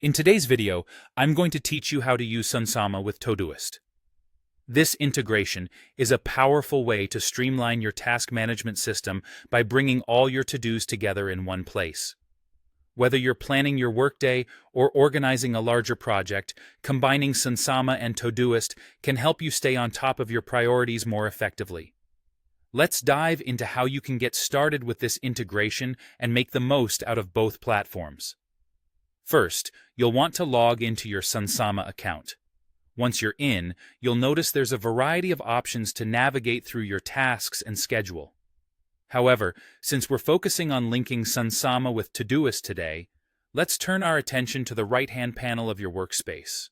In today's video, I'm going to teach you how to use Sunsama with Todoist. This integration is a powerful way to streamline your task management system by bringing all your to-dos together in one place. Whether you're planning your workday or organizing a larger project, combining Sunsama and Todoist can help you stay on top of your priorities more effectively. Let's dive into how you can get started with this integration and make the most out of both platforms. First, you'll want to log into your Sunsama account. Once you're in, you'll notice there's a variety of options to navigate through your tasks and schedule. However, since we're focusing on linking Sunsama with Todoist today, let's turn our attention to the right-hand panel of your workspace.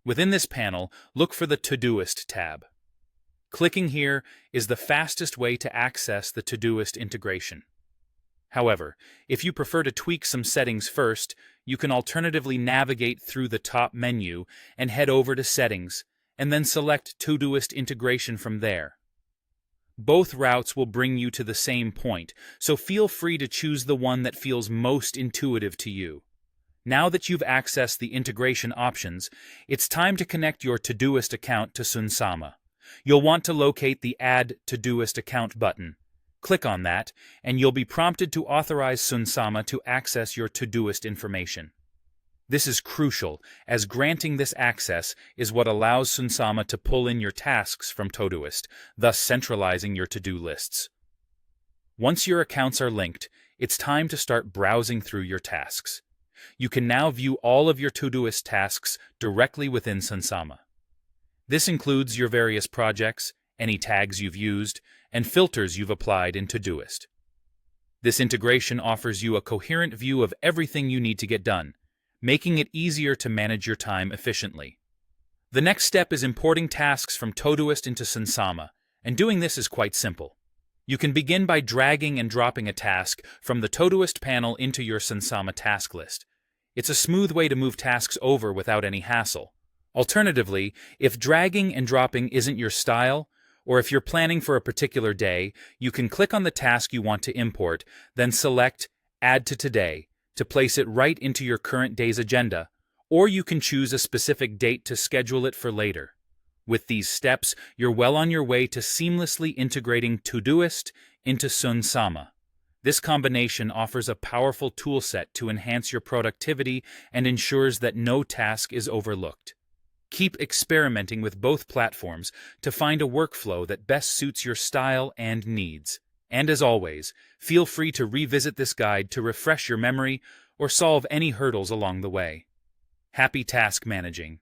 Within this panel, look for the Todoist tab. Clicking here is the fastest way to access the Todoist integration. However, if you prefer to tweak some settings first, you can alternatively navigate through the top menu and head over to Settings, and then select Todoist integration from there. Both routes will bring you to the same point, so feel free to choose the one that feels most intuitive to you. Now that you've accessed the integration options, it's time to connect your Todoist account to Sunsama. You'll want to locate the Add Todoist Account button. Click on that, and you'll be prompted to authorize Sunsama to access your Todoist information. This is crucial, as granting this access is what allows Sunsama to pull in your tasks from Todoist, thus centralizing your to-do lists. Once your accounts are linked, it's time to start browsing through your tasks. You can now view all of your Todoist tasks directly within Sunsama. This includes your various projects, any tags you've used, and filters you've applied in Todoist. This integration offers you a coherent view of everything you need to get done, making it easier to manage your time efficiently. The next step is importing tasks from Todoist into Sunsama, and doing this is quite simple. You can begin by dragging and dropping a task from the Todoist panel into your Sunsama task list. It's a smooth way to move tasks over without any hassle. Alternatively, if dragging and dropping isn't your style, or if you're planning for a particular day, you can click on the task you want to import, then select Add to Today to place it right into your current day's agenda, or you can choose a specific date to schedule it for later. With these steps, you're well on your way to seamlessly integrating Todoist into Sunsama. This combination offers a powerful toolset to enhance your productivity and ensures that no task is overlooked. Keep experimenting with both platforms to find a workflow that best suits your style and needs. And as always, feel free to revisit this guide to refresh your memory or solve any hurdles along the way. Happy task managing!